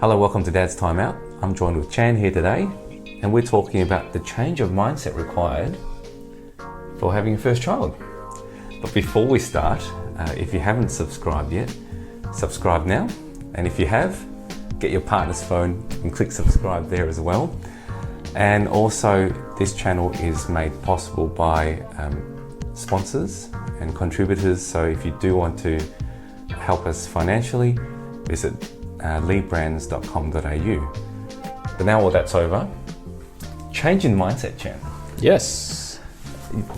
Hello, welcome to Dad's Time Out. I'm joined with Chan here today, and we're talking about the change of mindset required for having your first child. But before we start, if you haven't subscribed yet, subscribe now. And if you have, get your partner's phone and click subscribe there as well. And also, this channel is made possible by sponsors and contributors. So if you do want to help us financially, visit leadbrands.com.au. But now all that's over, change in mindset, Chan. Yes.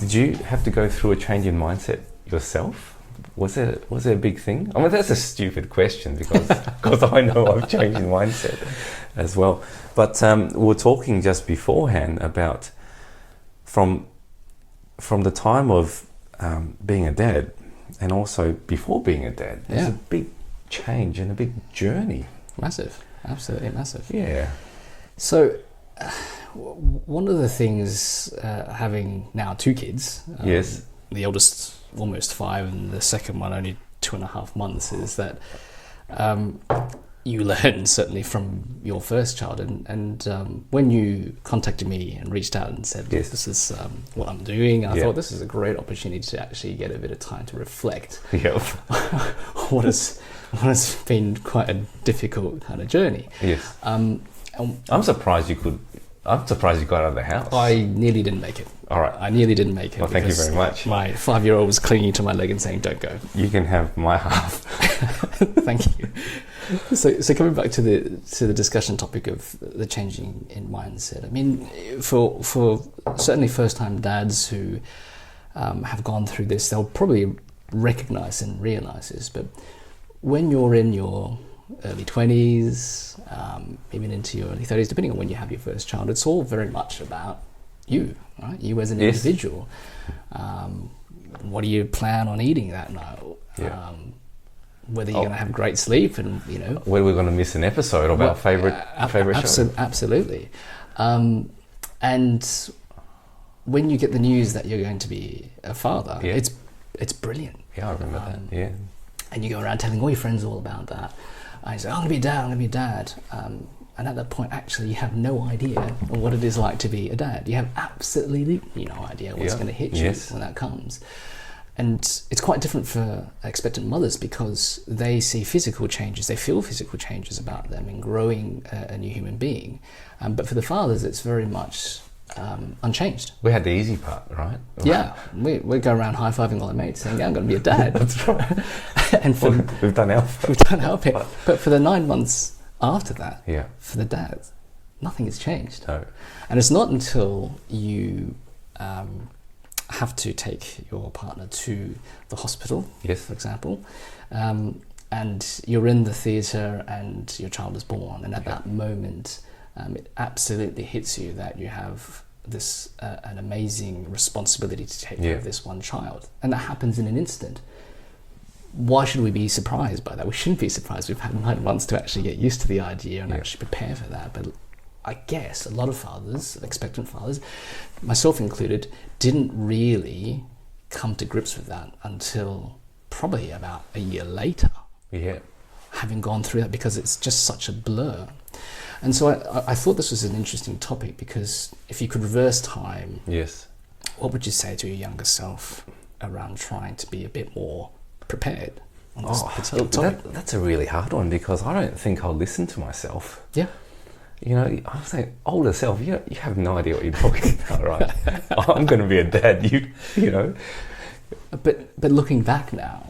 Did you have to go through a change in mindset yourself? Was it a big thing? I mean, that's a stupid question because I know I've changed in mindset as well. But we were talking just beforehand about from the time of being a dad and also before being a dad. There's a big change and a big journey. Massive. Absolutely massive. Yeah. So one of the things, having now two kids, Yes. the eldest almost 5 and the second one only 2.5 months, is that you learn certainly from your first child, and when you contacted me and reached out and said, Yes. this is what I'm doing, I thought this is a great opportunity to actually get a bit of time to reflect what has been quite a difficult kind of journey. Yes. I'm surprised you got out of the house. I nearly didn't make it. All right. I nearly didn't make it. Well, thank you very much. My 5-year-old was clinging to my leg and saying, "Don't go." You can have my half. Thank you. So coming back to the discussion topic of the changing in mindset. I mean, for certainly first-time dads who have gone through this, they'll probably recognize and realize this. But when you're in your early 20s, even into your early 30s, depending on when you have your first child, it's all very much about you, right? You as an individual. What do you plan on eating that night? Yeah. Whether you're going to have great sleep, and whether we're going to miss an episode of our favorite show. Absolutely. And when you get the news that you're going to be a father, it's brilliant. Yeah, I remember that. Yeah. And you go around telling all your friends all about that. And you say, I'm going to be a dad, I'm going to be a dad. And at that point, actually, you have no idea what it is like to be a dad. You have absolutely no idea what's going to hit you when that comes. And it's quite different for expectant mothers because they see physical changes, they feel physical changes about them in growing a new human being. But for the fathers, it's very much unchanged. We had the easy part, right? Yeah, we go around high-fiving all our mates saying, I'm going to be a dad. That's right. And we've done our part. We've done our bit. But for the 9 months after that, for the dads, nothing has changed. No. And it's not until you have to take your partner to the hospital, for example, and you're in the theatre and your child is born, and at that moment it absolutely hits you that you have this an amazing responsibility to take care of this one child, and that happens in an instant. Why should we be surprised by that? We shouldn't be surprised. We've had 9 months to actually get used to the idea and actually prepare for that. But I guess a lot of fathers, expectant fathers, myself included, didn't really come to grips with that until probably about a year later. Yeah. Having gone through that, because it's just such a blur. And so I thought this was an interesting topic, because if you could reverse time, what would you say to your younger self around trying to be a bit more prepared on this particular topic? That's a really hard one, because I don't think I'll listen to myself. Yeah. I'm saying, older self, you have no idea what you're talking about, right? I'm going to be a dad, you know. But looking back now,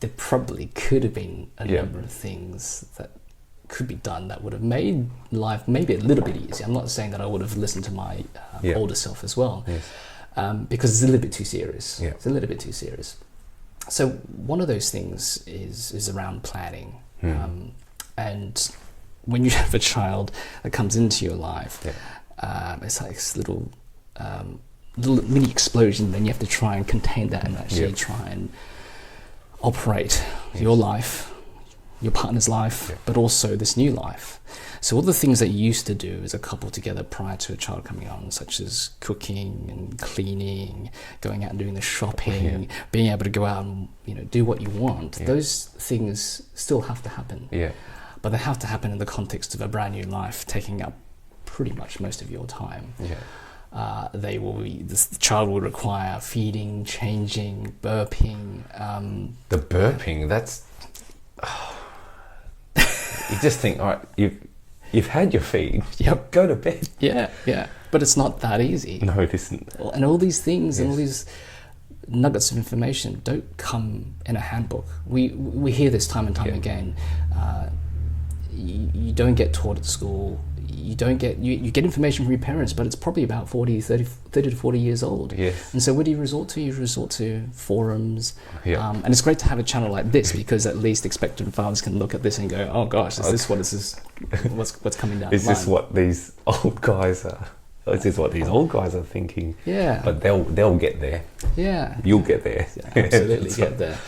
there probably could have been a number of things that could be done that would have made life maybe a little bit easier. I'm not saying that I would have listened to my older self as well, because it's a little bit too serious. Yeah. It's a little bit too serious. So one of those things is around planning. And when you have a child that comes into your life, it's like this little mini explosion. Then you have to try and contain that and actually try and operate your life, your partner's life, but also this new life. So all the things that you used to do as a couple together prior to a child coming on, such as cooking and cleaning, going out and doing the shopping, being able to go out and do what you want, those things still have to happen. but they have to happen in the context of a brand new life, taking up pretty much most of your time. The child will require feeding, changing, burping. The burping, that's... you just think, all right, you've had your feed, go to bed. Yeah, but it's not that easy. No, it isn't. And all these things and all these nuggets of information don't come in a handbook. We hear this time and time again. You don't get taught at school. You get information from your parents, but it's probably about 30 to 40 years old. Yes. And so what do you resort to? You resort to forums. And it's great to have a channel like this, because at least expectant fathers can look at this and go, oh gosh, what's coming down the line? Is this what these old guys are? Is this what these old guys are thinking? Yeah. But they'll get there. Yeah. You'll get there. Yeah, absolutely get there.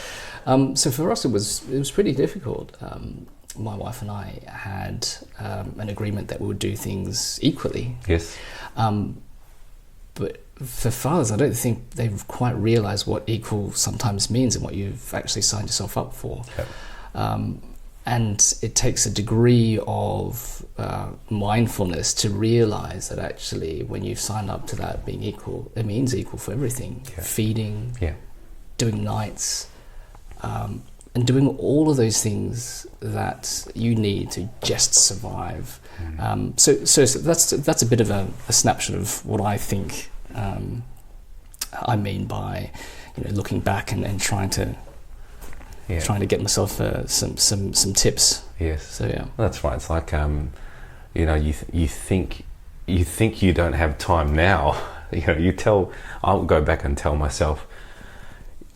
So for us, it was pretty difficult. My wife and I had an agreement that we would do things equally. Yes. But for fathers, I don't think they've quite realised what equal sometimes means and what you've actually signed yourself up for. Yep. And it takes a degree of mindfulness to realise that actually when you've signed up to that being equal, it means equal for everything. Yeah. Feeding, doing nights, and doing all of those things that you need to just survive. So that's a bit of a snapshot of what I think I mean by looking back and trying to get myself some tips. Yes. So yeah, that's right. It's like you think you don't have time now. I'll go back and tell myself,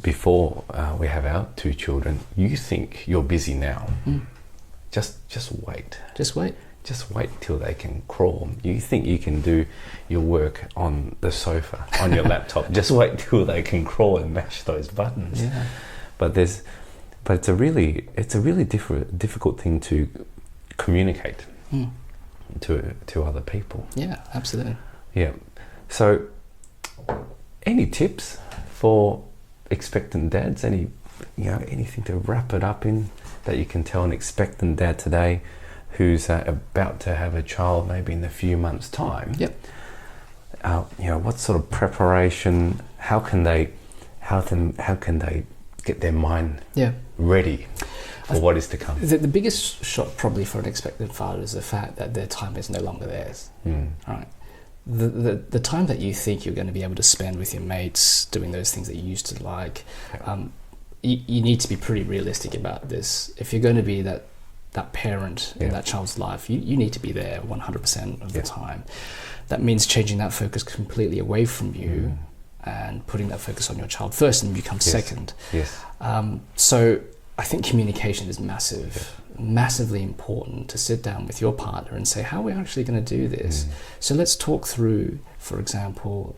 before we have our two children, you think you're busy now. Just wait. Just wait till they can crawl. You think you can do your work on the sofa on your laptop. Just wait till they can crawl and mash those buttons. Yeah. But it's a really difficult thing to communicate to other people. Yeah, absolutely. Yeah. So, any tips for expectant dads? Anything to wrap it up in that you can tell an expectant dad today who's about to have a child, maybe in a few months' time? Yep. What sort of preparation? How can they get their mind ready for what is to come? The biggest shock probably for an expectant father is the fact that their time is no longer theirs. Right. The time that you think you're going to be able to spend with your mates doing those things that you used to like, you need to be pretty realistic about this. If you're going to be that parent in that child's life, you need to be there 100% of the time. That means changing that focus completely away from you and putting that focus on your child first, and become second. Yes. So I think communication is massively important, to sit down with your partner and say, how are we actually going to do this? So let's talk through, for example,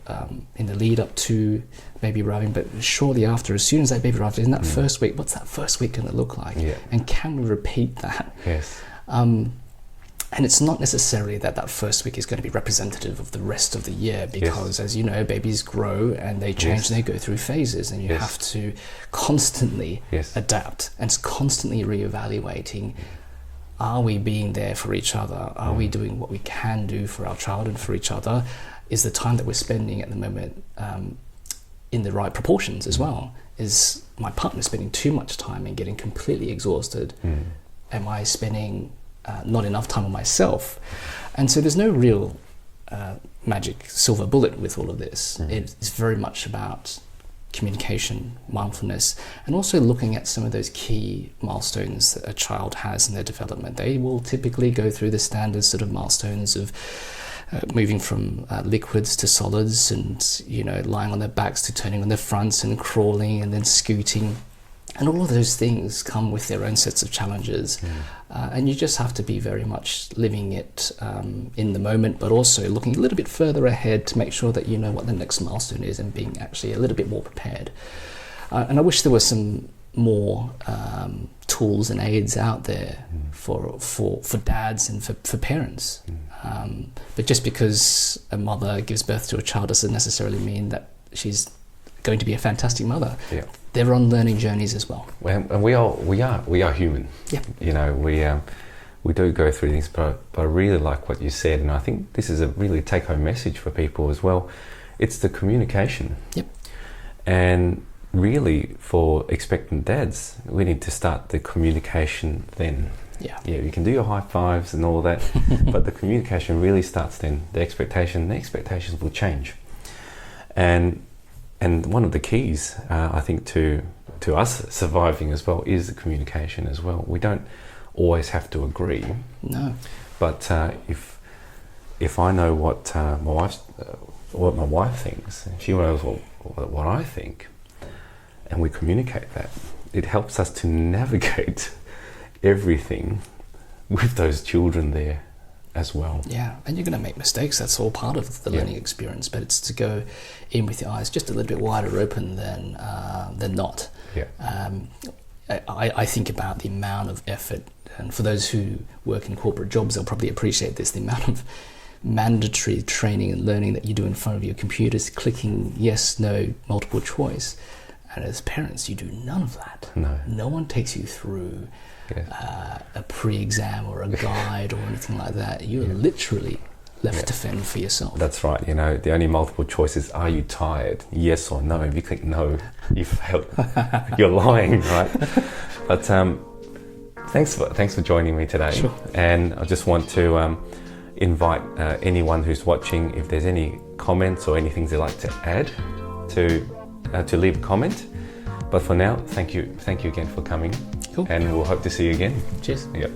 in the lead up to baby arriving, but shortly after, as soon as that baby arrives, in that first week, what's that first week going to look like? And can we repeat that? Yes. And it's not necessarily that first week is going to be representative of the rest of the year, because as you know, babies grow and they change and they go through phases, and you have to constantly adapt and constantly reevaluating. Are we being there for each other? Are we doing what we can do for our child and for each other? Is the time that we're spending at the moment in the right proportions as well? Is my partner spending too much time and getting completely exhausted? Am I spending not enough time on myself? And so there's no real magic silver bullet with all of this. It's very much about communication, mindfulness, and also looking at some of those key milestones that a child has in their development. They will typically go through the standard sort of milestones of moving from liquids to solids, and lying on their backs to turning on their fronts, and crawling, and then scooting. And all of those things come with their own sets of challenges. And you just have to be very much living it in the moment, but also looking a little bit further ahead to make sure that you know what the next milestone is, and being actually a little bit more prepared. And I wish there were some more tools and aids out there for dads and for parents. But just because a mother gives birth to a child doesn't necessarily mean that she's going to be a fantastic mother. They're on learning journeys as well. And we are human. Yeah. we do go through things, but I really like what you said, and I think this is a really take-home message for people as well. It's the communication. Yep. And really, for expectant dads, we need to start the communication then. Yeah. Yeah, you can do your high fives and all that, but the communication really starts then. The expectations will change. And one of the keys, I think, to us surviving as well is the communication as well. We don't always have to agree. No. But if I know what my wife thinks, she knows what I think, and we communicate that, it helps us to navigate everything with those children there as well. Yeah, and you're going to make mistakes. That's all part of the learning experience. But it's to go in with your eyes just a little bit wider open than not. Yeah. I think about the amount of effort, and for those who work in corporate jobs, they'll probably appreciate this, the amount of mandatory training and learning that you do in front of your computers, clicking yes, no, multiple choice. And as parents, you do none of that. No one takes you through a pre-exam or a guide or anything like that. You're literally left to fend for yourself. That's right. You know, the only multiple choice is, are you tired? Yes or no. If you click no, you failed. You're lying, right? But thanks for joining me today. Sure. And I just want to invite anyone who's watching, if there's any comments or anything they'd like to add, to leave a comment. But for now, thank you again for coming. Cool. And we'll hope to see you again. Cheers. Yep.